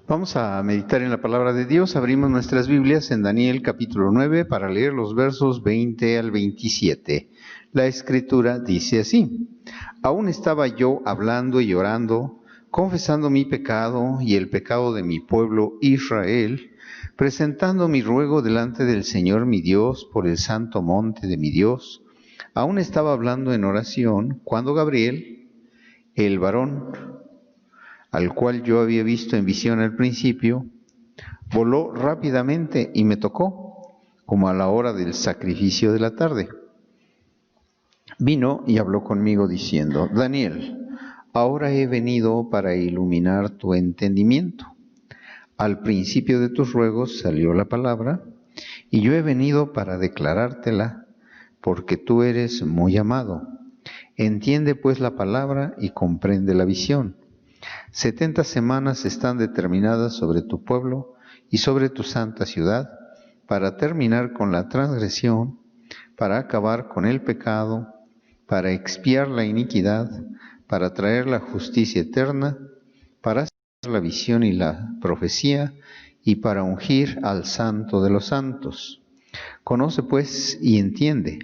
Vamos a meditar en la palabra de Dios. Abrimos nuestras Biblias en Daniel capítulo 9 para leer los versos 20 al 27. La escritura dice así: Aún estaba yo hablando y orando, confesando mi pecado y el pecado de mi pueblo Israel, presentando mi ruego delante del Señor mi Dios por el santo monte de mi Dios. Aún estaba hablando en oración cuando Gabriel, el varón al cual yo había visto en visión al principio, voló rápidamente y me tocó, como a la hora del sacrificio de la tarde. Vino y habló conmigo diciendo: Daniel, ahora he venido para iluminar tu entendimiento. Al principio de tus ruegos salió la palabra, y yo he venido para declarártela, porque tú eres muy amado. Entiende pues la palabra y comprende la visión. 70 semanas están determinadas sobre tu pueblo y sobre tu santa ciudad, para terminar con la transgresión, para acabar con el pecado, para expiar la iniquidad, para traer la justicia eterna, para hacer la visión y la profecía, y para ungir al santo de los santos. Conoce pues y entiende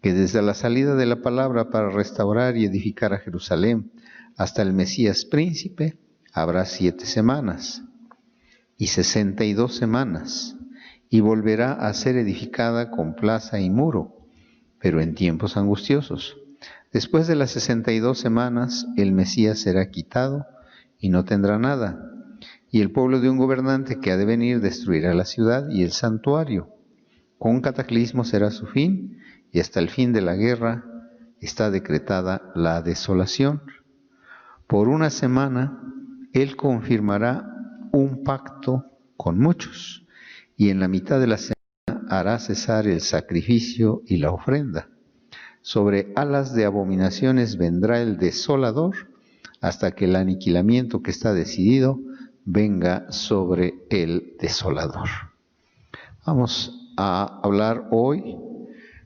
que desde la salida de la palabra para restaurar y edificar a Jerusalén hasta el Mesías príncipe habrá 7 semanas y 62 semanas, y volverá a ser edificada con plaza y muro, pero en tiempos angustiosos. Después de las 62 semanas el Mesías será quitado y no tendrá nada, y el pueblo de un gobernante que ha de venir destruirá la ciudad y el santuario. Con cataclismo será su fin, y hasta el fin de la guerra está decretada la desolación. Por 1 semana él confirmará un pacto con muchos, y en la mitad de la semana hará cesar el sacrificio y la ofrenda. Sobre alas de abominaciones vendrá el desolador, hasta que el aniquilamiento que está decidido venga sobre el desolador. Vamos a hablar hoy,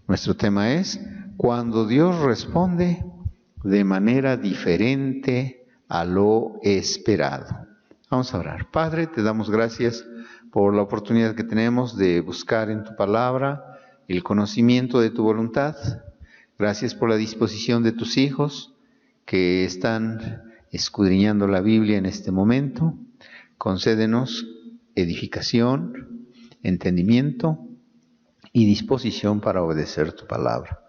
nuestro tema es: cuando Dios responde de manera diferente a lo esperado. Vamos a orar. Padre, te damos gracias por la oportunidad que tenemos de buscar en tu palabra el conocimiento de tu voluntad. Gracias por la disposición de tus hijos que están escudriñando la Biblia en este momento. Concédenos edificación, entendimiento y disposición para obedecer tu palabra.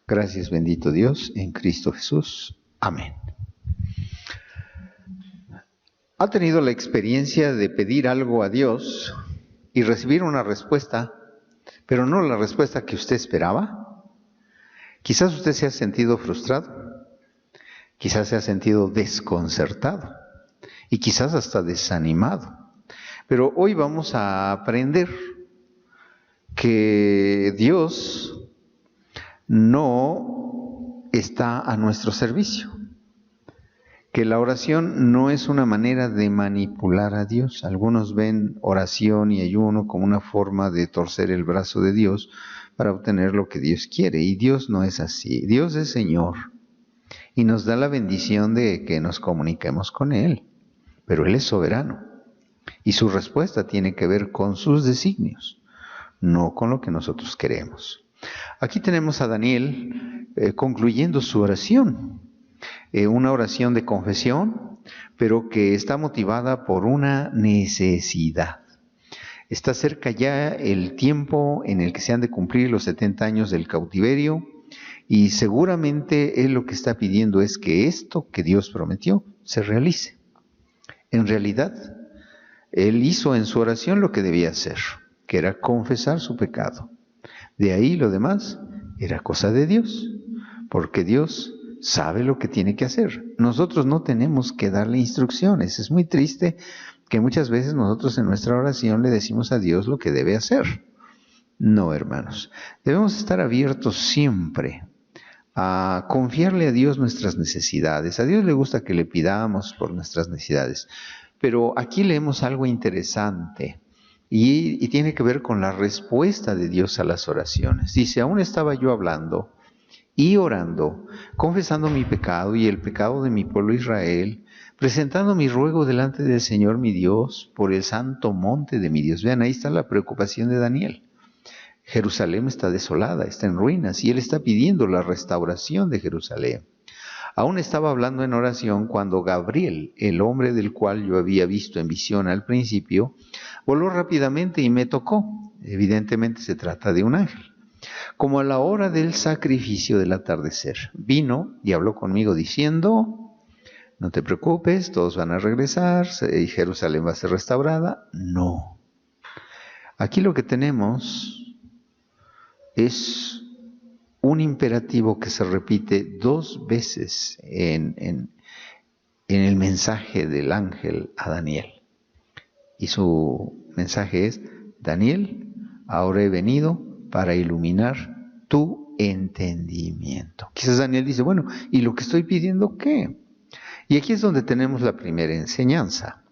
Gracias, bendito Dios, en Cristo Jesús. Amén. ¿Ha tenido la experiencia de pedir algo a Dios y recibir una respuesta, pero no la respuesta que usted esperaba? Quizás usted se ha sentido frustrado, quizás se ha sentido desconcertado y quizás hasta desanimado. Pero hoy vamos a aprender que Dios no está a nuestro servicio, que la oración no es una manera de manipular a Dios. Algunos ven oración y ayuno como una forma de torcer el brazo de Dios para obtener lo que Dios quiere, y Dios no es así. Dios es Señor y nos da la bendición de que nos comuniquemos con Él, pero Él es soberano y su respuesta tiene que ver con sus designios, no con lo que nosotros queremos. Aquí tenemos a Daniel concluyendo su oración, una oración de confesión, pero que está motivada por una necesidad. Está cerca ya el tiempo en el que se han de cumplir los 70 años del cautiverio, y seguramente él lo que está pidiendo es que esto que Dios prometió se realice. En realidad, él hizo en su oración lo que debía hacer, que era confesar su pecado. De ahí lo demás era cosa de Dios, porque Dios sabe lo que tiene que hacer. Nosotros no tenemos que darle instrucciones. Es muy triste que muchas veces nosotros en nuestra oración le decimos a Dios lo que debe hacer. No, hermanos. Debemos estar abiertos siempre a confiarle a Dios nuestras necesidades. A Dios le gusta que le pidamos por nuestras necesidades. Pero aquí leemos algo interesante. Y tiene que ver con la respuesta de Dios a las oraciones. Dice: aún estaba yo hablando y orando, confesando mi pecado y el pecado de mi pueblo Israel, presentando mi ruego delante del Señor mi Dios por el santo monte de mi Dios. Vean, ahí está la preocupación de Daniel. Jerusalén está desolada, está en ruinas, y él está pidiendo la restauración de Jerusalén. Aún estaba hablando en oración cuando Gabriel, el hombre del cual yo había visto en visión al principio, voló rápidamente y me tocó. Evidentemente se trata de un ángel. Como a la hora del sacrificio del atardecer, vino y habló conmigo diciendo: no te preocupes, todos van a regresar y Jerusalén va a ser restaurada. No. Aquí lo que tenemos es un imperativo que se repite 2 veces en el mensaje del ángel a Daniel. Y su mensaje es: Daniel, ahora he venido para iluminar tu entendimiento. Quizás Daniel dice, bueno, ¿y lo que estoy pidiendo qué? Y aquí es donde tenemos la primera enseñanza.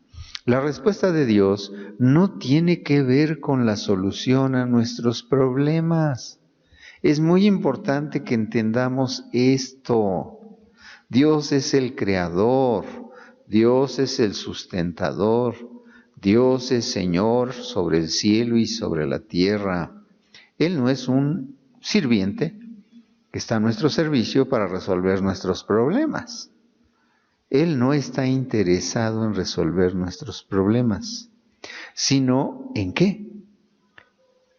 La respuesta de Dios no tiene que ver con la solución a nuestros problemas. Es muy importante que entendamos esto. Dios es el creador, Dios es el sustentador, Dios es Señor sobre el cielo y sobre la tierra. Él no es un sirviente que está a nuestro servicio para resolver nuestros problemas. Él no está interesado en resolver nuestros problemas, sino ¿en qué?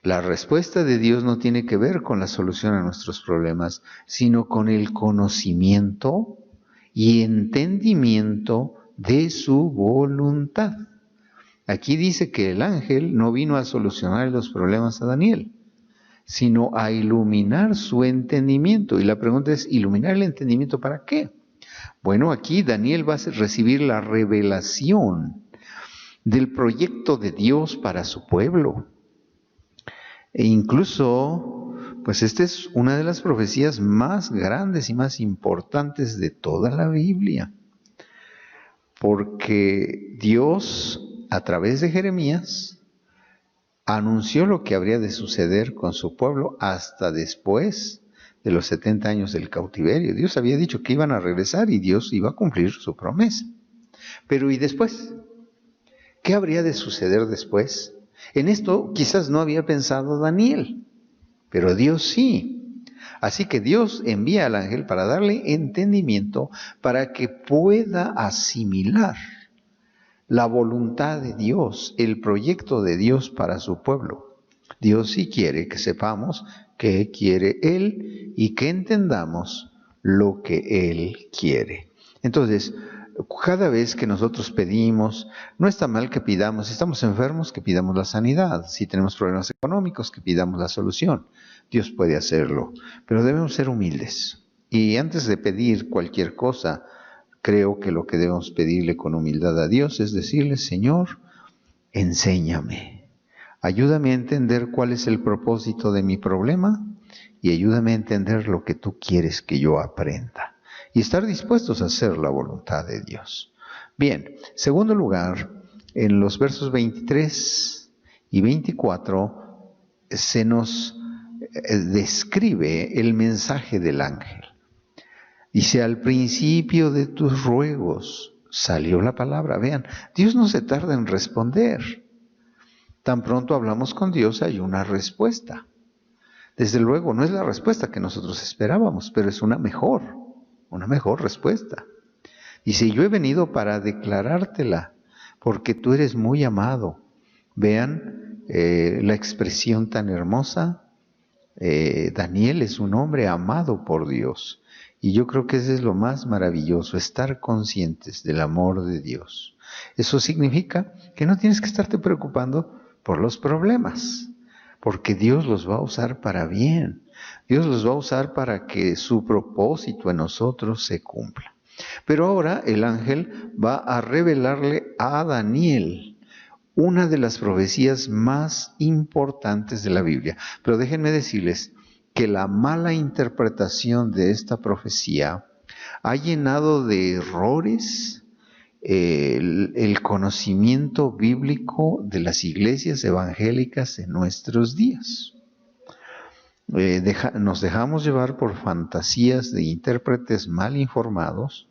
La respuesta de Dios no tiene que ver con la solución a nuestros problemas, sino con el conocimiento y entendimiento de su voluntad. Aquí dice que el ángel no vino a solucionar los problemas a Daniel, sino a iluminar su entendimiento. Y la pregunta es, ¿iluminar el entendimiento para qué? Bueno, aquí Daniel va a recibir la revelación del proyecto de Dios para su pueblo. E incluso, pues esta es una de las profecías más grandes y más importantes de toda la Biblia. Porque Dios, a través de Jeremías, anunció lo que habría de suceder con su pueblo hasta después de los 70 años del cautiverio. Dios había dicho que iban a regresar y Dios iba a cumplir su promesa. Pero ¿y después? ¿Qué habría de suceder después? En esto quizás no había pensado Daniel, pero Dios sí. Así que Dios envía al ángel para darle entendimiento para que pueda asimilar la voluntad de Dios, el proyecto de Dios para su pueblo. Dios sí quiere que sepamos qué quiere Él y que entendamos lo que Él quiere. Entonces, cada vez que nosotros pedimos, no está mal que pidamos, si estamos enfermos, que pidamos la sanidad, si tenemos problemas económicos, que pidamos la solución. Dios puede hacerlo, pero debemos ser humildes. Y antes de pedir cualquier cosa, creo que lo que debemos pedirle con humildad a Dios es decirle: Señor, enséñame, ayúdame a entender cuál es el propósito de mi problema y ayúdame a entender lo que tú quieres que yo aprenda. Y estar dispuestos a hacer la voluntad de Dios. Bien, segundo lugar, en los versos 23 y 24 se nos describe el mensaje del ángel. Dice: al principio de tus ruegos salió la palabra. Vean, Dios no se tarda en responder. Tan pronto hablamos con Dios hay una respuesta. Desde luego no es la respuesta que nosotros esperábamos, pero es una mejor respuesta. Dice: yo he venido para declarártela, porque tú eres muy amado. Vean la expresión tan hermosa. Daniel es un hombre amado por Dios. Y yo creo que eso es lo más maravilloso, estar conscientes del amor de Dios. Eso significa que no tienes que estarte preocupando por los problemas, porque Dios los va a usar para bien. Dios los va a usar para que su propósito en nosotros se cumpla. Pero ahora el ángel va a revelarle a Daniel una de las profecías más importantes de la Biblia. Pero déjenme decirles que la mala interpretación de esta profecía ha llenado de errores el conocimiento bíblico de las iglesias evangélicas en nuestros días. Nos dejamos llevar por fantasías de intérpretes mal informados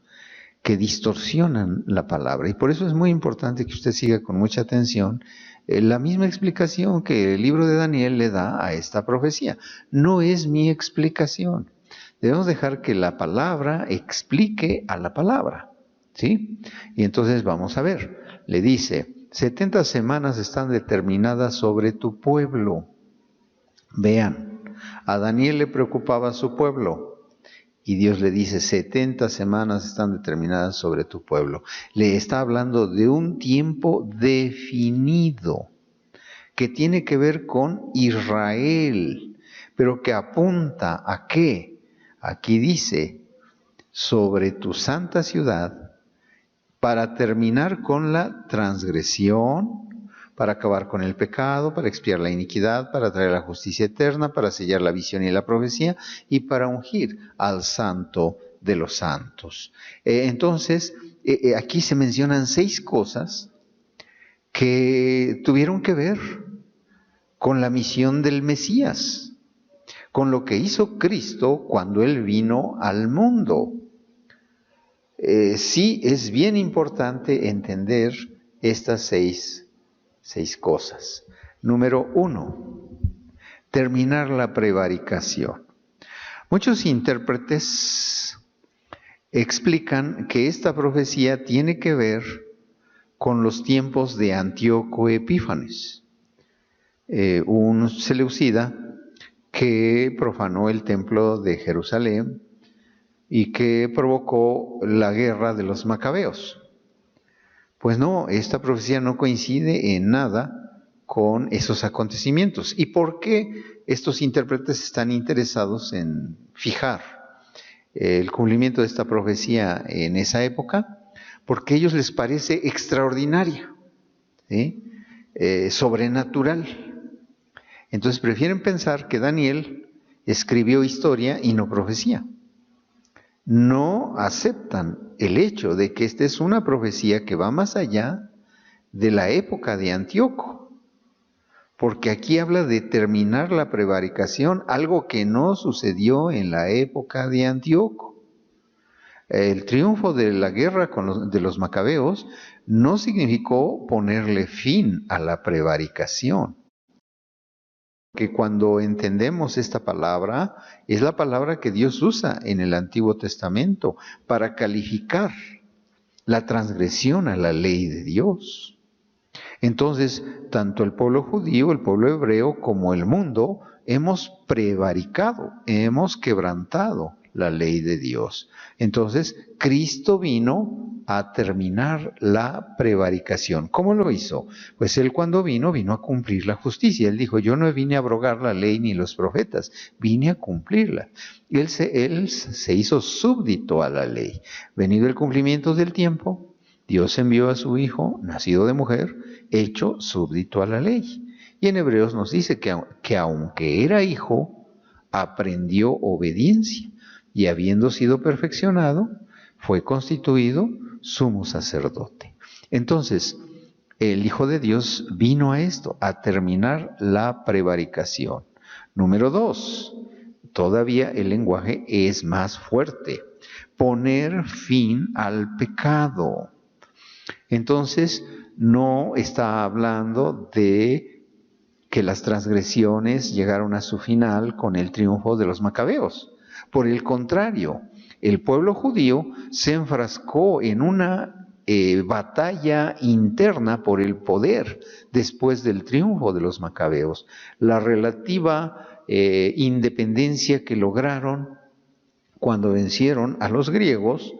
que distorsionan la palabra. Y por eso es muy importante que usted siga con mucha atención la misma explicación que el libro de Daniel le da a esta profecía. No es mi explicación. Debemos dejar que la palabra explique a la palabra, ¿sí? Y entonces vamos a ver. Le dice, 70 semanas están determinadas sobre tu pueblo. Vean, a Daniel le preocupaba su pueblo. Y Dios le dice, 70 semanas están determinadas sobre tu pueblo. Le está hablando de un tiempo definido, que tiene que ver con Israel, pero que apunta ¿a qué? Aquí dice, sobre tu santa ciudad, para terminar con la transgresión, para acabar con el pecado, para expiar la iniquidad, para traer la justicia eterna, para sellar la visión y la profecía, y para ungir al santo de los santos. Entonces, aquí se mencionan 6 cosas que tuvieron que ver con la misión del Mesías, con lo que hizo Cristo cuando Él vino al mundo. Sí es bien importante entender estas 6 cosas. Número 1, terminar la prevaricación. Muchos intérpretes explican que esta profecía tiene que ver con los tiempos de Antíoco Epífanes, un seleucida que profanó el templo de Jerusalén y que provocó la guerra de los macabeos. Pues no, esta profecía no coincide en nada con esos acontecimientos. ¿Y por qué estos intérpretes están interesados en fijar el cumplimiento de esta profecía en esa época? Porque a ellos les parece extraordinaria, ¿sí? Sobrenatural. Entonces prefieren pensar que Daniel escribió historia y no profecía. No aceptan el hecho de que esta es una profecía que va más allá de la época de Antíoco, porque aquí habla de terminar la prevaricación, algo que no sucedió en la época de Antíoco. El triunfo de la guerra de los macabeos no significó ponerle fin a la prevaricación. Que cuando entendemos esta palabra, es la palabra que Dios usa en el Antiguo Testamento para calificar la transgresión a la ley de Dios. Entonces, tanto el pueblo judío, el pueblo hebreo, como el mundo, hemos prevaricado, hemos quebrantado la ley de Dios. Entonces, Cristo vino a terminar la prevaricación. ¿Cómo lo hizo? Pues Él cuando vino a cumplir la justicia. Él dijo, yo no vine a abrogar la ley ni los profetas, vine a cumplirla. Él se hizo súbdito a la ley. Venido el cumplimiento del tiempo, Dios envió a su Hijo, nacido de mujer, hecho súbdito a la ley. Y en Hebreos nos dice que aunque era hijo, aprendió obediencia. Y habiendo sido perfeccionado, fue constituido sumo sacerdote. Entonces, el Hijo de Dios vino a esto, a terminar la prevaricación. Número 2, todavía el lenguaje es más fuerte. Poner fin al pecado. Entonces, no está hablando de que las transgresiones llegaron a su final con el triunfo de los macabeos. Por el contrario, el pueblo judío se enfrascó en una batalla interna por el poder después del triunfo de los macabeos. La relativa independencia que lograron cuando vencieron a los griegos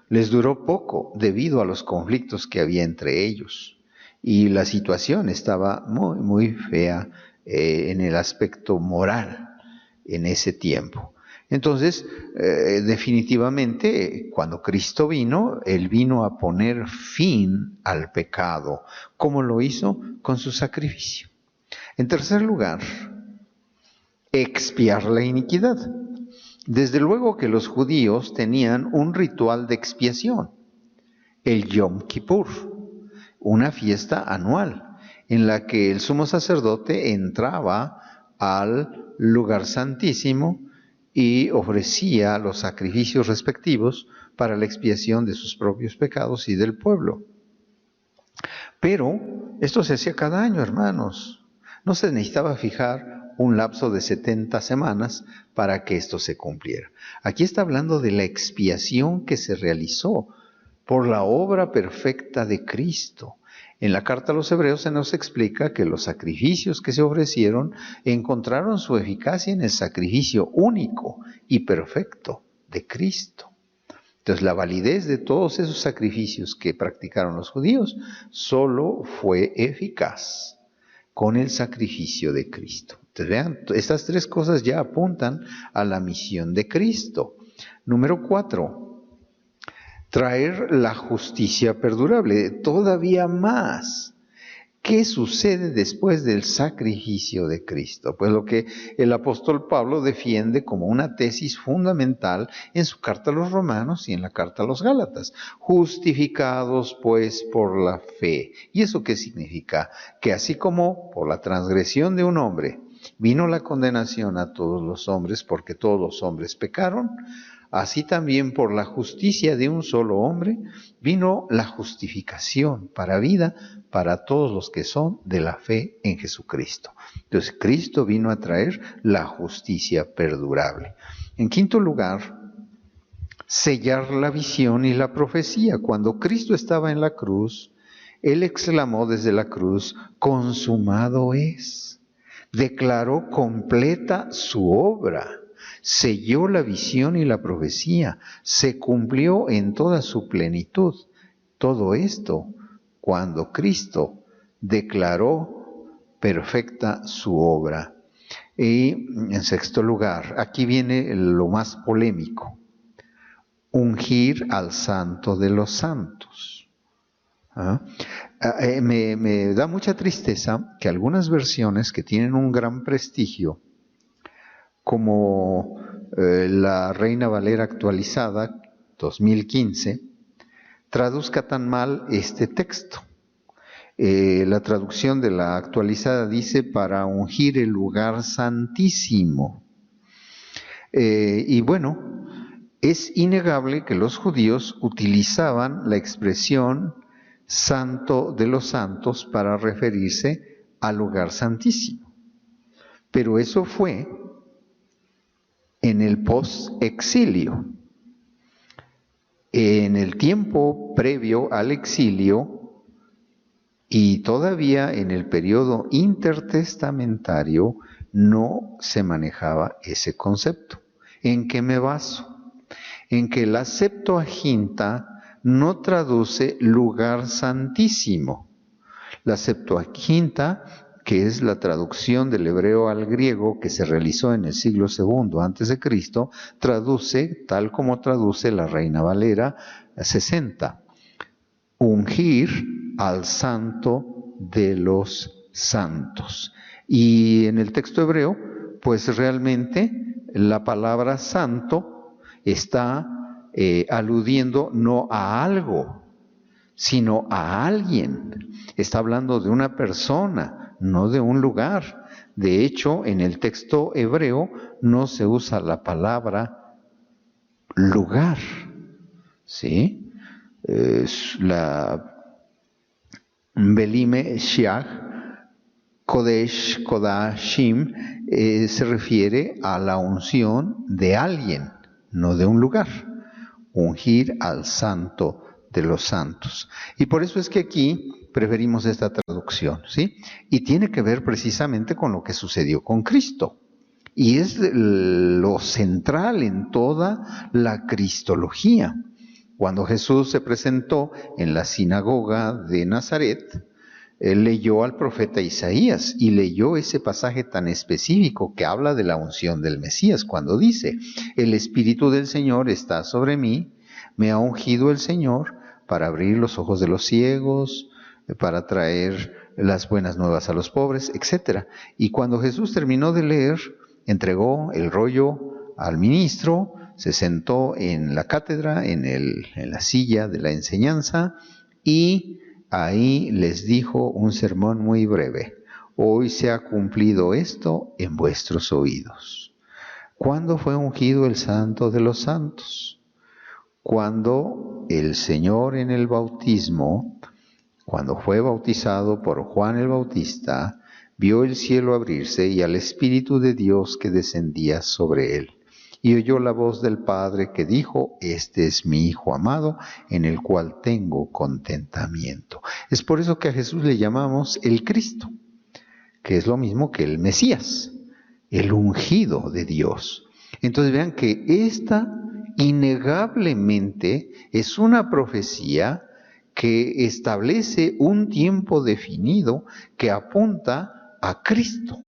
les duró poco debido a los conflictos que había entre ellos. Y la situación estaba muy, muy fea en el aspecto moral en ese tiempo. Entonces, definitivamente, cuando Cristo vino, Él vino a poner fin al pecado. ¿Cómo lo hizo? Con su sacrificio. En tercer lugar, expiar la iniquidad. Desde luego que los judíos tenían un ritual de expiación, el Yom Kippur, una fiesta anual en la que el sumo sacerdote entraba al lugar santísimo y ofrecía los sacrificios respectivos para la expiación de sus propios pecados y del pueblo. Pero esto se hacía cada año, hermanos. No se necesitaba fijar un lapso de 70 semanas para que esto se cumpliera. Aquí está hablando de la expiación que se realizó por la obra perfecta de Cristo. En la carta a los Hebreos se nos explica que los sacrificios que se ofrecieron encontraron su eficacia en el sacrificio único y perfecto de Cristo. Entonces, la validez de todos esos sacrificios que practicaron los judíos solo fue eficaz con el sacrificio de Cristo. Entonces, vean, estas tres cosas ya apuntan a la misión de Cristo. Número 4. Traer la justicia perdurable, todavía más. ¿Qué sucede después del sacrificio de Cristo? Pues lo que el apóstol Pablo defiende como una tesis fundamental en su carta a los Romanos y en la carta a los Gálatas. Justificados pues por la fe. ¿Y eso qué significa? Que así como por la transgresión de un hombre vino la condenación a todos los hombres porque todos los hombres pecaron, así también por la justicia de un solo hombre vino la justificación para vida para todos los que son de la fe en Jesucristo. Entonces, Cristo vino a traer la justicia perdurable. En quinto lugar, sellar la visión y la profecía. Cuando Cristo estaba en la cruz, Él exclamó desde la cruz, consumado es. Declaró completa su obra. Selló la visión y la profecía, se cumplió en toda su plenitud. Todo esto cuando Cristo declaró perfecta su obra. Y en sexto lugar, aquí viene lo más polémico, ungir al santo de los santos. Me da mucha tristeza que algunas versiones que tienen un gran prestigio, como la Reina Valera actualizada 2015, traduzca tan mal este texto. La traducción de la actualizada dice para ungir el lugar santísimo. Y bueno, es innegable que los judíos utilizaban la expresión santo de los santos para referirse al lugar santísimo. Pero eso fue en el post-exilio. En el tiempo previo al exilio y todavía en el periodo intertestamentario no se manejaba ese concepto. ¿En qué me baso? En que la Septuaginta no traduce lugar santísimo. La Septuaginta, que es la traducción del hebreo al griego que se realizó en el siglo II a.C., traduce, tal como traduce la Reina Valera 60, ungir al santo de los santos. Y en el texto hebreo, pues realmente la palabra santo está aludiendo no a algo, sino a alguien. Está hablando de una persona, no de un lugar. De hecho, en el texto hebreo no se usa la palabra lugar, ¿sí? La Belime Shiach, Kodesh, Kodashim, se refiere a la unción de alguien, no de un lugar. Ungir al santo de los santos. Y por eso es que aquí preferimos esta traducción, ¿sí? Y tiene que ver precisamente con lo que sucedió con Cristo. Y es lo central en toda la cristología. Cuando Jesús se presentó en la sinagoga de Nazaret, él leyó al profeta Isaías y leyó ese pasaje tan específico que habla de la unción del Mesías, cuando dice, el Espíritu del Señor está sobre mí, me ha ungido el Señor para abrir los ojos de los ciegos, para traer las buenas nuevas a los pobres, etc. Y cuando Jesús terminó de leer, entregó el rollo al ministro, se sentó en la cátedra, en la silla de la enseñanza, y ahí les dijo un sermón muy breve. Hoy se ha cumplido esto en vuestros oídos. ¿Cuándo fue ungido el santo de los santos? cuando el Señor en el bautismo, cuando fue bautizado por Juan el Bautista, vio el cielo abrirse y al Espíritu de Dios que descendía sobre él. Y oyó la voz del Padre que dijo: este es mi Hijo amado, en el cual tengo contentamiento. Es por eso que a Jesús le llamamos el Cristo, que es lo mismo que el Mesías, el ungido de Dios. Entonces vean que esta innegablemente es una profecía que establece un tiempo definido que apunta a Cristo,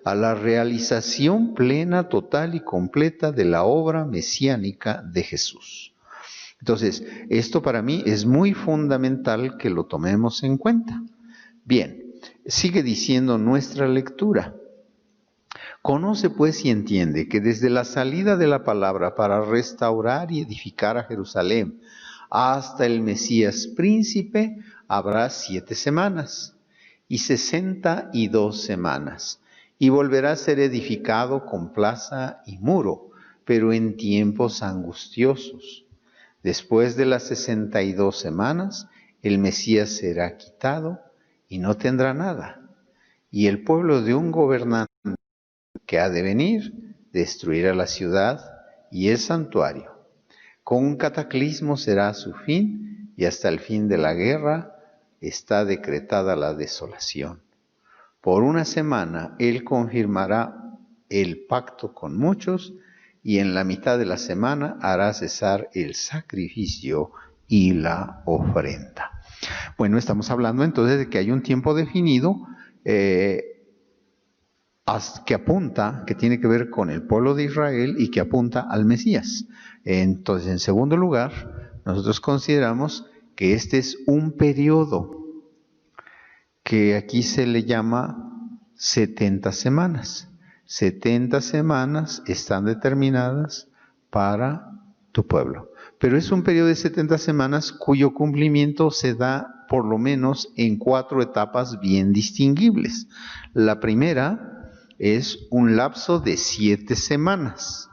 a la realización plena, total y completa de la obra mesiánica de Jesús. Entonces, esto para mí es muy fundamental que lo tomemos en cuenta. Bien, sigue diciendo nuestra lectura. Conoce pues y entiende que desde la salida de la palabra para restaurar y edificar a Jerusalén hasta el Mesías príncipe habrá 7 semanas y 62 semanas, y volverá a ser edificado con plaza y muro, pero en tiempos angustiosos. Después de las 62 semanas, el Mesías será quitado y no tendrá nada, y el pueblo de un gobernante que ha de venir destruirá la ciudad y el santuario. Con un cataclismo será su fin, y hasta el fin de la guerra está decretada la desolación. Por 1 semana él confirmará el pacto con muchos, y en la mitad de la semana hará cesar el sacrificio y la ofrenda. Bueno, estamos hablando entonces de que hay un tiempo definido que apunta, que tiene que ver con el pueblo de Israel y que apunta al Mesías. Entonces, en segundo lugar, nosotros consideramos que este es un periodo que aquí se le llama 70 semanas. 70 semanas están determinadas para tu pueblo. Pero es un periodo de 70 semanas cuyo cumplimiento se da por lo menos en 4 etapas bien distinguibles. La primera es un lapso de 7 semanas.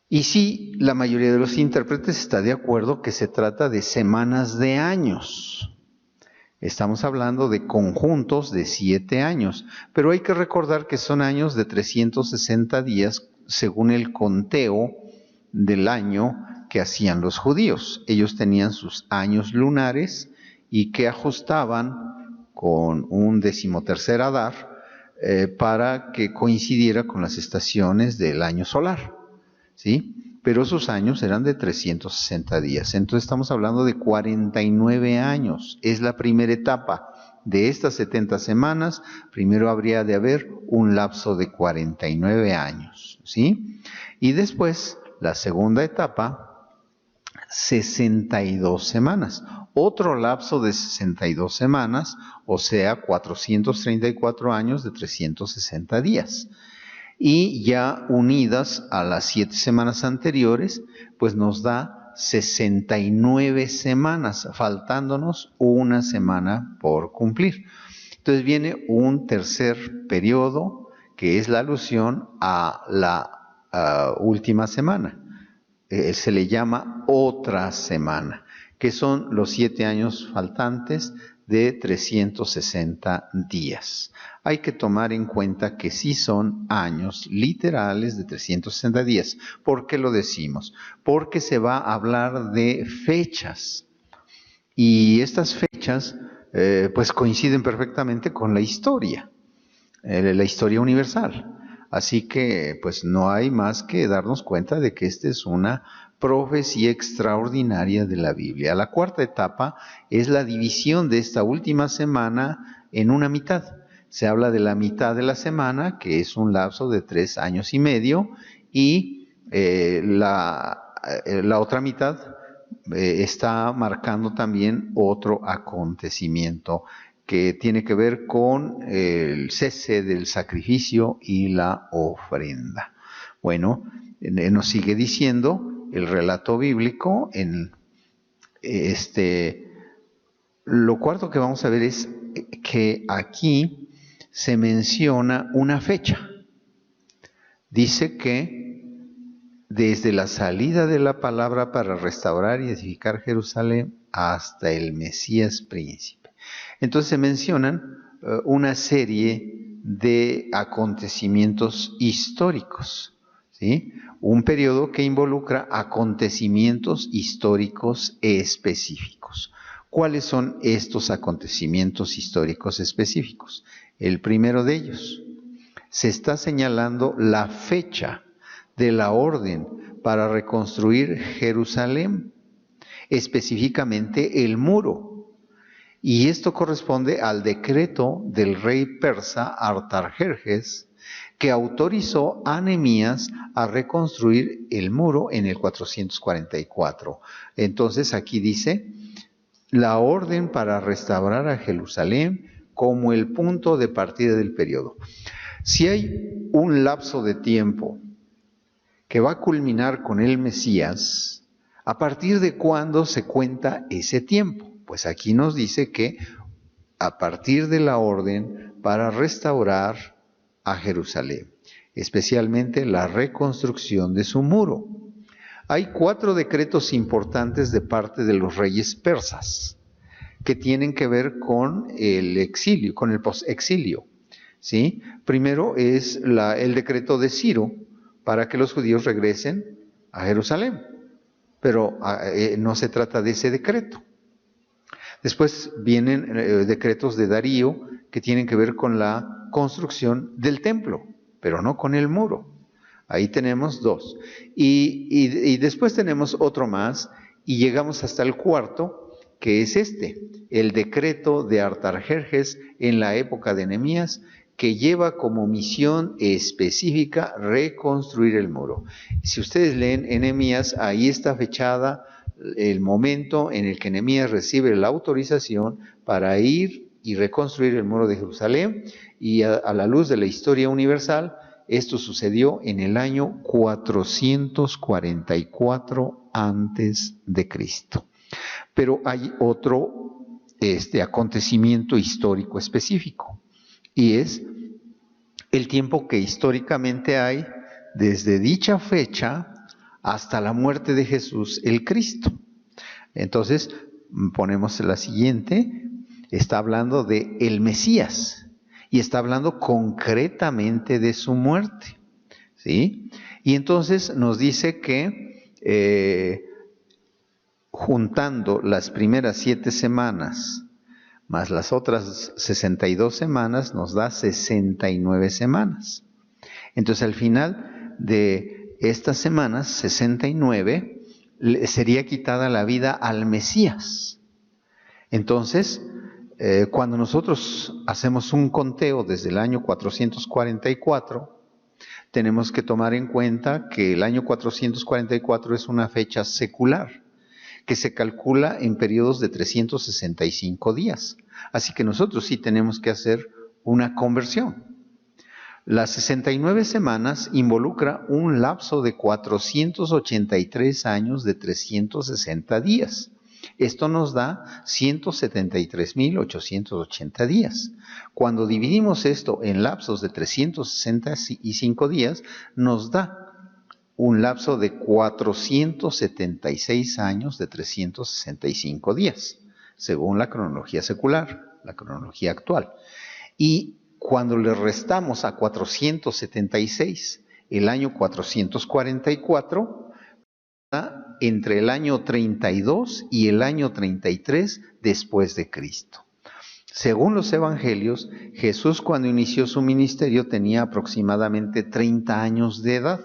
Y sí, la mayoría de los intérpretes está de acuerdo que se trata de semanas de años. Estamos hablando de conjuntos de 7 años, pero hay que recordar que son años de 360 días según el conteo del año que hacían los judíos. Ellos tenían sus años lunares y que ajustaban con un 13º Adar para que coincidiera con las estaciones del año solar, ¿sí? Pero sus años eran de 360 días. Entonces estamos hablando de 49 años. Es la primera etapa de estas 70 semanas. Primero habría de haber un lapso de 49 años, ¿sí? Y después, la segunda etapa, 62 semanas. Otro lapso de 62 semanas, o sea, 434 años de 360 días. Y ya unidas a las 7 semanas anteriores, pues nos da 69 semanas, faltándonos 1 semana por cumplir. Entonces viene un tercer periodo, que es la alusión a la última semana. Se le llama otra semana, que son los 7 años faltantes de 360 días. Hay que tomar en cuenta que sí son años literales de 360 días. ¿Por qué lo decimos? Porque se va a hablar de fechas. Y estas fechas pues coinciden perfectamente con la historia universal. Así que pues no hay más que darnos cuenta de que esta es una profecía extraordinaria de la Biblia. La cuarta etapa es la división de esta última semana en una mitad. Se habla de la mitad de la semana, que es un lapso de 3 años y medio, y la otra mitad está marcando también otro acontecimiento que tiene que ver con el cese del sacrificio y la ofrenda. Bueno, nos sigue diciendo el relato bíblico lo cuarto que vamos a ver es que aquí se menciona una fecha. Dice que desde la salida de la palabra para restaurar y edificar Jerusalén hasta el Mesías príncipe. Entonces se mencionan una serie de acontecimientos históricos, ¿sí? Un periodo que involucra acontecimientos históricos específicos. ¿Cuáles son estos acontecimientos históricos específicos? El primero de ellos, se está señalando la fecha de la orden para reconstruir Jerusalén, específicamente el muro. Y esto corresponde al decreto del rey persa Artajerjes, que autorizó a Nehemías a reconstruir el muro en el 444. Entonces aquí dice, la orden para restaurar a Jerusalén como el punto de partida del periodo. Si hay un lapso de tiempo que va a culminar con el Mesías, ¿a partir de cuándo se cuenta ese tiempo? Pues aquí nos dice que a partir de la orden para restaurar a Jerusalén, especialmente la reconstrucción de su muro. Hay 4 decretos importantes de parte de los reyes persas que tienen que ver con el exilio, con el posexilio, ¿sí? Primero es el decreto de Ciro para que los judíos regresen a Jerusalén, pero no se trata de ese decreto. Después vienen decretos de Darío que tienen que ver con la construcción del templo, pero no con el muro. Ahí tenemos 2. Y después tenemos otro más y llegamos hasta el 4, que es el decreto de Artajerjes en la época de Nehemías, que lleva como misión específica reconstruir el muro. Si ustedes leen en Nehemías, ahí está fechada el momento en el que Nehemías recibe la autorización para ir y reconstruir el muro de Jerusalén, y a la luz de la historia universal, esto sucedió en el año 444 antes de Cristo. Pero hay otro acontecimiento histórico específico, y es el tiempo que históricamente hay desde dicha fecha hasta la muerte de Jesús el Cristo. Entonces, ponemos la siguiente, está hablando de el Mesías, y está hablando concretamente de su muerte, ¿sí? Y entonces nos dice que juntando las primeras 7 semanas más las otras 62 semanas, nos da 69 semanas. Entonces, al final de estas semanas, 69, sería quitada la vida al Mesías. Entonces, cuando nosotros hacemos un conteo desde el año 444, tenemos que tomar en cuenta que el año 444 es una fecha secular, que se calcula en periodos de 365 días. Así que nosotros sí tenemos que hacer una conversión. Las 69 semanas involucra un lapso de 483 años de 360 días. Esto nos da 173.880 días. Cuando dividimos esto en lapsos de 365 días, nos da un lapso de 476 años de 365 días, según la cronología secular, la cronología actual. Y cuando le restamos a 476 el año 444, está entre el año 32 y el año 33 después de Cristo. Según los evangelios, Jesús cuando inició su ministerio tenía aproximadamente 30 años de edad.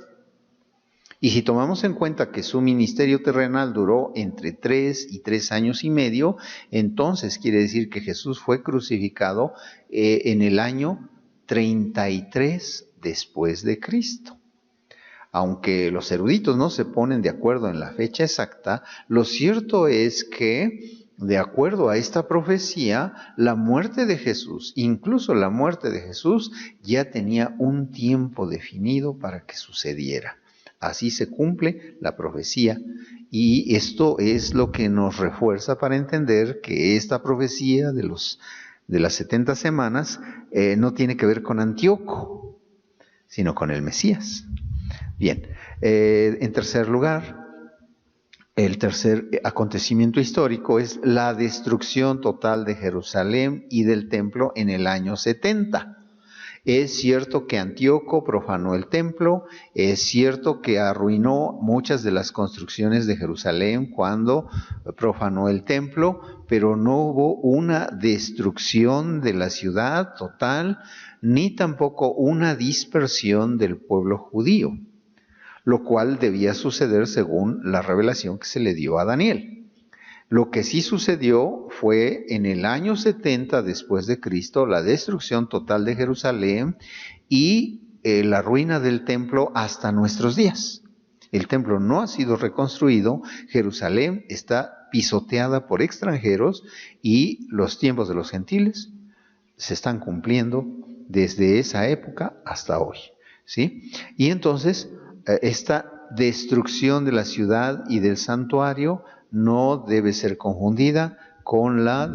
Y si tomamos en cuenta que su ministerio terrenal duró entre 3 y 3 años y medio, entonces quiere decir que Jesús fue crucificado en el año 33 después de Cristo. Aunque los eruditos no se ponen de acuerdo en la fecha exacta, lo cierto es que, de acuerdo a esta profecía, la muerte de Jesús, incluso la muerte de Jesús, ya tenía un tiempo definido para que sucediera. Así se cumple la profecía, y esto es lo que nos refuerza para entender que esta profecía de las 70 semanas no tiene que ver con Antíoco, sino con el Mesías. Bien, En tercer lugar, el tercer acontecimiento histórico es la destrucción total de Jerusalén y del templo en el año 70. Es cierto que Antíoco profanó el templo, es cierto que arruinó muchas de las construcciones de Jerusalén cuando profanó el templo, pero no hubo una destrucción de la ciudad total, ni tampoco una dispersión del pueblo judío, lo cual debía suceder según la revelación que se le dio a Daniel. Lo que sí sucedió fue en el año 70 después de Cristo, la destrucción total de Jerusalén y la ruina del templo hasta nuestros días. El templo no ha sido reconstruido, Jerusalén está pisoteada por extranjeros y los tiempos de los gentiles se están cumpliendo desde esa época hasta hoy, ¿sí? Y entonces esta destrucción de la ciudad y del santuario no debe ser confundida con la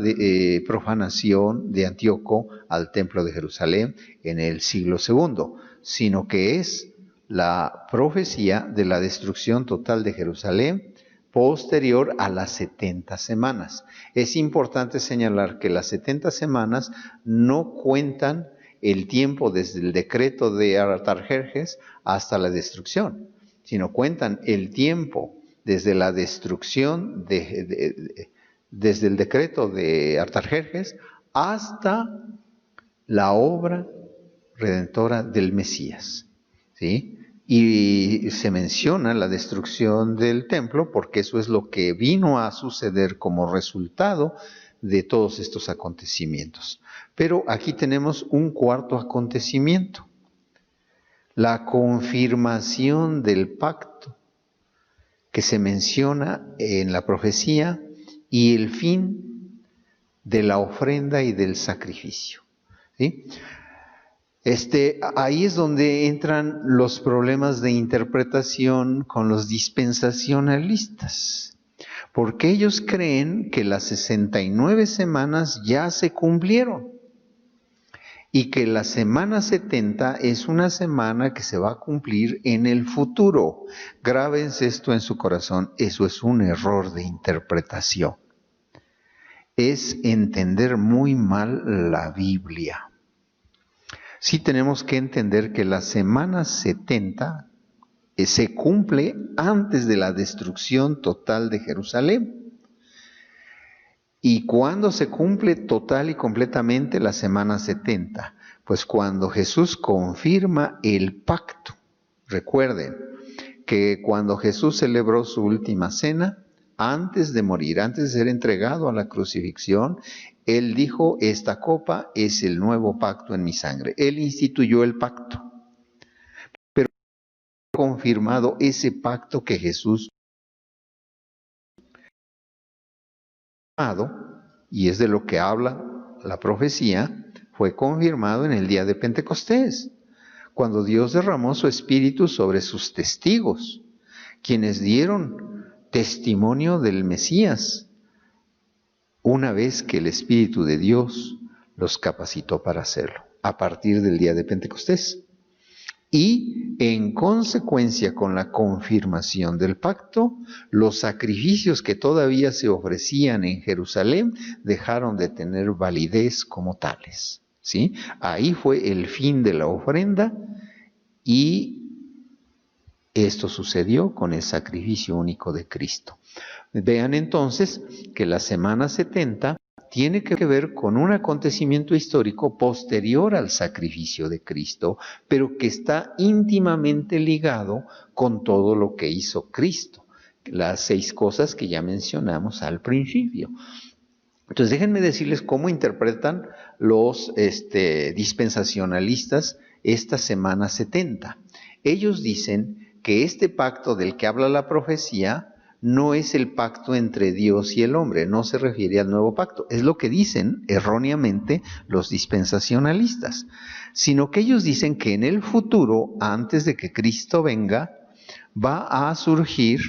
profanación de Antíoco al templo de Jerusalén en el siglo II, sino que es la profecía de la destrucción total de Jerusalén posterior a las 70 semanas. Es importante señalar que las 70 semanas no cuentan el tiempo desde el decreto de Artajerjes hasta la destrucción, sino cuentan el tiempo desde la destrucción, desde el decreto de Artajerjes hasta la obra redentora del Mesías, ¿sí? Y se menciona la destrucción del templo porque eso es lo que vino a suceder como resultado de todos estos acontecimientos. Pero aquí tenemos un cuarto acontecimiento, la confirmación del pacto que se menciona en la profecía y el fin de la ofrenda y del sacrificio, ¿sí? Ahí es donde entran los problemas de interpretación con los dispensacionalistas, porque ellos creen que las 69 semanas ya se cumplieron y que la semana 70 es una semana que se va a cumplir en el futuro. Grábense esto en su corazón, eso es un error de interpretación. Es entender muy mal la Biblia. Sí tenemos que entender que la semana 70 se cumple antes de la destrucción total de Jerusalén. ¿Y cuándo se cumple total y completamente la semana 70? Pues cuando Jesús confirma el pacto. Recuerden que cuando Jesús celebró su última cena, antes de morir, antes de ser entregado a la crucifixión, Él dijo, esta copa es el nuevo pacto en mi sangre. Él instituyó el pacto, pero ha confirmado ese pacto que Jesús y es de lo que habla la profecía, fue confirmado en el día de Pentecostés, cuando Dios derramó su espíritu sobre sus testigos, quienes dieron testimonio del Mesías, una vez que el Espíritu de Dios los capacitó para hacerlo, a partir del día de Pentecostés. Y en consecuencia con la confirmación del pacto, los sacrificios que todavía se ofrecían en Jerusalén dejaron de tener validez como tales, ¿sí? Ahí fue el fin de la ofrenda y esto sucedió con el sacrificio único de Cristo. Vean entonces que la semana 70 tiene que ver con un acontecimiento histórico posterior al sacrificio de Cristo, pero que está íntimamente ligado con todo lo que hizo Cristo. Las 6 cosas que ya mencionamos al principio. Entonces déjenme decirles cómo interpretan los dispensacionalistas esta semana 70. Ellos dicen que este pacto del que habla la profecía no es el pacto entre Dios y el hombre, no se refiere al nuevo pacto. Es lo que dicen erróneamente los dispensacionalistas, sino que ellos dicen que en el futuro, antes de que Cristo venga, va a surgir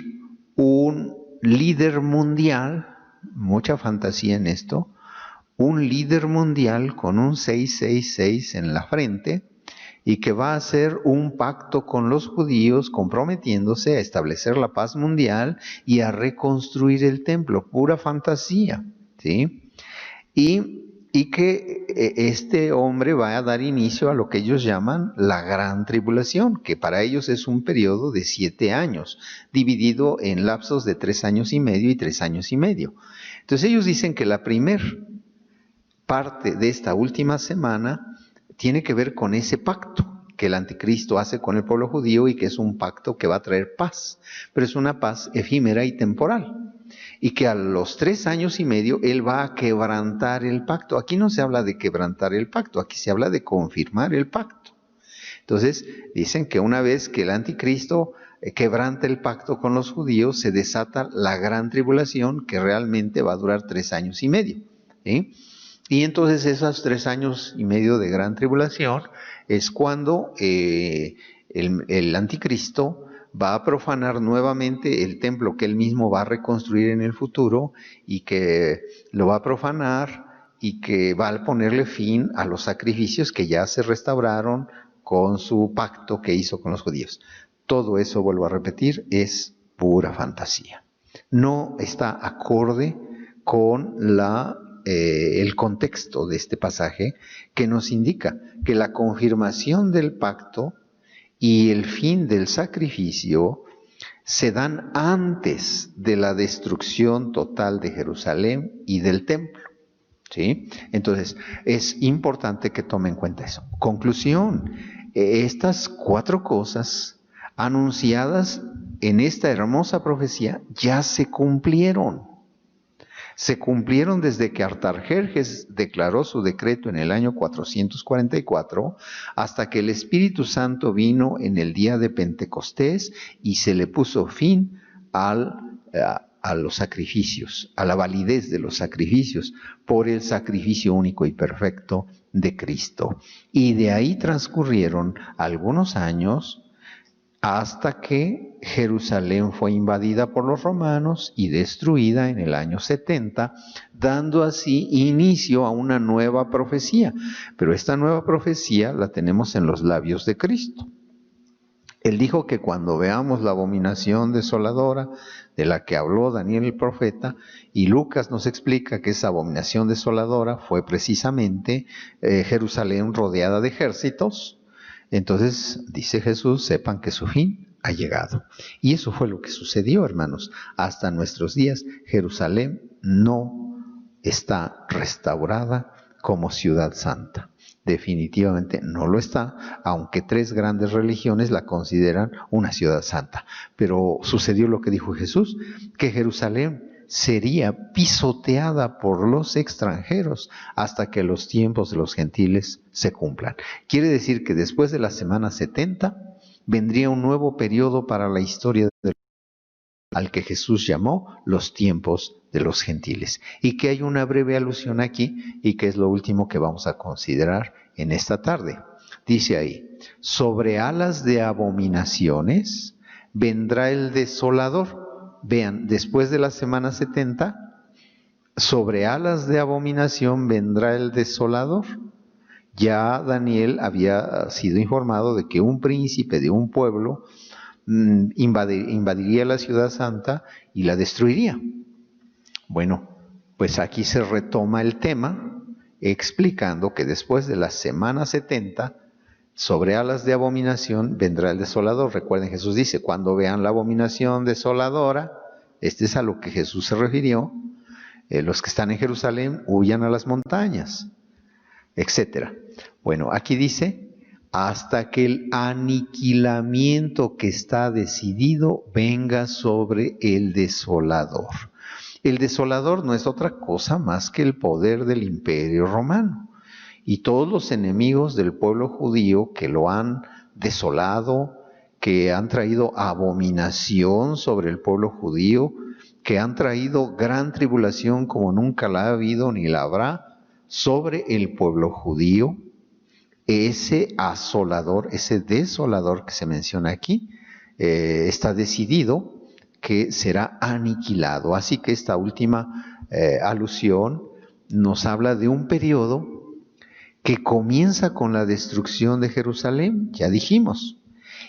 un líder mundial, mucha fantasía en esto, un líder mundial con un 666 en la frente, y que va a hacer un pacto con los judíos comprometiéndose a establecer la paz mundial y a reconstruir el templo. Pura fantasía, ¿sí? Y que este hombre va a dar inicio a lo que ellos llaman la gran tribulación, que para ellos es un periodo de 7 años, dividido en lapsos de 3 años y medio y 3 años y medio. Entonces ellos dicen que la primer parte de esta última semana tiene que ver con ese pacto que el anticristo hace con el pueblo judío y que es un pacto que va a traer paz, pero es una paz efímera y temporal. Y que a los 3 años y medio él va a quebrantar el pacto. Aquí no se habla de quebrantar el pacto, aquí se habla de confirmar el pacto. Entonces dicen que una vez que el anticristo quebranta el pacto con los judíos, se desata la gran tribulación que realmente va a durar 3 años y medio. ¿Sí? Y entonces esos 3 años y medio de gran tribulación es cuando el anticristo va a profanar nuevamente el templo que él mismo va a reconstruir en el futuro y que lo va a profanar y que va a ponerle fin a los sacrificios que ya se restauraron con su pacto que hizo con los judíos. Todo eso, vuelvo a repetir, es pura fantasía. No está acorde con el contexto de este pasaje que nos indica que la confirmación del pacto y el fin del sacrificio se dan antes de la destrucción total de Jerusalén y del templo. ¿Sí? Entonces, es importante que tomen en cuenta eso. Conclusión, estas 4 cosas anunciadas en esta hermosa profecía ya se cumplieron. Se cumplieron desde que Artajerjes declaró su decreto en el año 444 hasta que el Espíritu Santo vino en el día de Pentecostés y se le puso fin a los sacrificios, a la validez de los sacrificios por el sacrificio único y perfecto de Cristo. Y de ahí transcurrieron algunos años hasta que Jerusalén fue invadida por los romanos y destruida en el año 70, dando así inicio a una nueva profecía. Pero esta nueva profecía la tenemos en los labios de Cristo. Él dijo que cuando veamos la abominación desoladora de la que habló Daniel el profeta, y Lucas nos explica que esa abominación desoladora fue precisamente Jerusalén rodeada de ejércitos. Entonces, dice Jesús, sepan que su fin ha llegado. Y eso fue lo que sucedió, hermanos. Hasta nuestros días, Jerusalén no está restaurada como ciudad santa. Definitivamente no lo está, aunque 3 grandes religiones la consideran una ciudad santa. Pero sucedió lo que dijo Jesús, que Jerusalén sería pisoteada por los extranjeros hasta que los tiempos de los gentiles se cumplan. Quiere decir que después de la semana 70 vendría un nuevo periodo para la historia al que Jesús llamó los tiempos de los gentiles. Y que hay una breve alusión aquí y que es lo último que vamos a considerar en esta tarde. Dice ahí, sobre alas de abominaciones vendrá el desolador. Vean, después de la semana 70, sobre alas de abominación vendrá el desolador. Ya Daniel había sido informado de que un príncipe de un pueblo invadiría la ciudad santa y la destruiría. Bueno, pues aquí se retoma el tema explicando que después de la semana 70, sobre alas de abominación vendrá el desolador. Recuerden, Jesús dice, cuando vean la abominación desoladora, este es a lo que Jesús se refirió, los que están en Jerusalén huyan a las montañas, etc. Bueno, aquí dice, hasta que el aniquilamiento que está decidido venga sobre el desolador. El desolador no es otra cosa más que el poder del Imperio Romano. Y todos los enemigos del pueblo judío que lo han desolado, que han traído abominación sobre el pueblo judío, que han traído gran tribulación como nunca la ha habido ni la habrá sobre el pueblo judío, ese asolador, ese desolador que se menciona aquí, está decidido que será aniquilado. Así que esta última alusión nos habla de un periodo que comienza con la destrucción de Jerusalén, ya dijimos,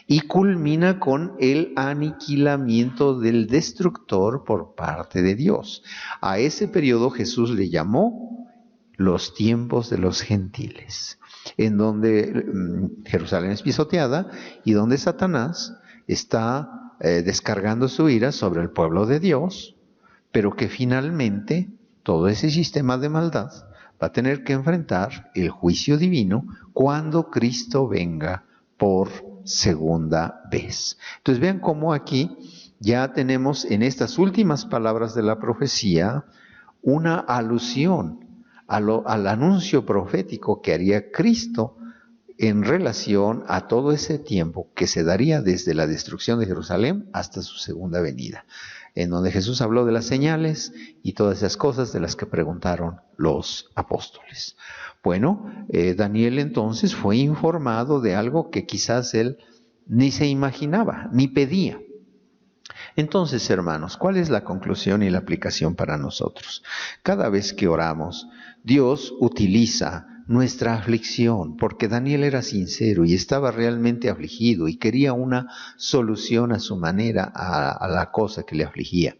y culmina con el aniquilamiento del destructor por parte de Dios. A ese periodo Jesús le llamó los tiempos de los gentiles, en donde Jerusalén es pisoteada y donde Satanás está descargando su ira sobre el pueblo de Dios, pero que finalmente todo ese sistema de maldad va a tener que enfrentar el juicio divino cuando Cristo venga por segunda vez. Entonces vean cómo aquí ya tenemos en estas últimas palabras de la profecía una alusión al anuncio profético que haría Cristo en relación a todo ese tiempo que se daría desde la destrucción de Jerusalén hasta su segunda venida, en donde Jesús habló de las señales y todas esas cosas de las que preguntaron los apóstoles. Bueno, Daniel entonces fue informado de algo que quizás él ni se imaginaba, ni pedía. Entonces, hermanos, ¿cuál es la conclusión y la aplicación para nosotros? Cada vez que oramos, Dios utiliza nuestra aflicción, porque Daniel era sincero y estaba realmente afligido y quería una solución a su manera a la cosa que le afligía.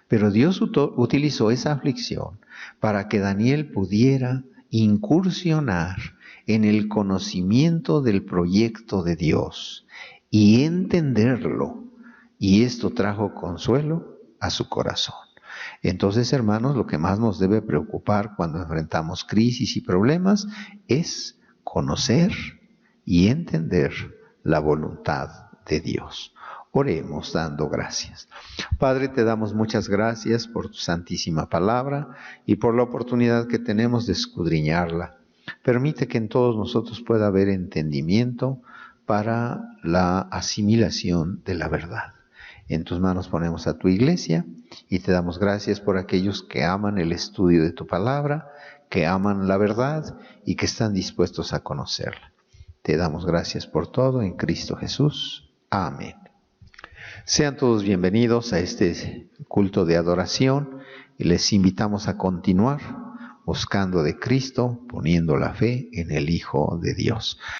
Pero Dios utilizó esa aflicción para que Daniel pudiera incursionar en el conocimiento del proyecto de Dios y entenderlo. Y esto trajo consuelo a su corazón. Entonces, hermanos, lo que más nos debe preocupar cuando enfrentamos crisis y problemas es conocer y entender la voluntad de Dios. Oremos dando gracias. Padre, te damos muchas gracias por tu santísima palabra y por la oportunidad que tenemos de escudriñarla. Permite que en todos nosotros pueda haber entendimiento para la asimilación de la verdad. En tus manos ponemos a tu iglesia y te damos gracias por aquellos que aman el estudio de tu palabra, que aman la verdad y que están dispuestos a conocerla. Te damos gracias por todo en Cristo Jesús. Amén. Sean todos bienvenidos a este culto de adoración y les invitamos a continuar buscando de Cristo, poniendo la fe en el Hijo de Dios.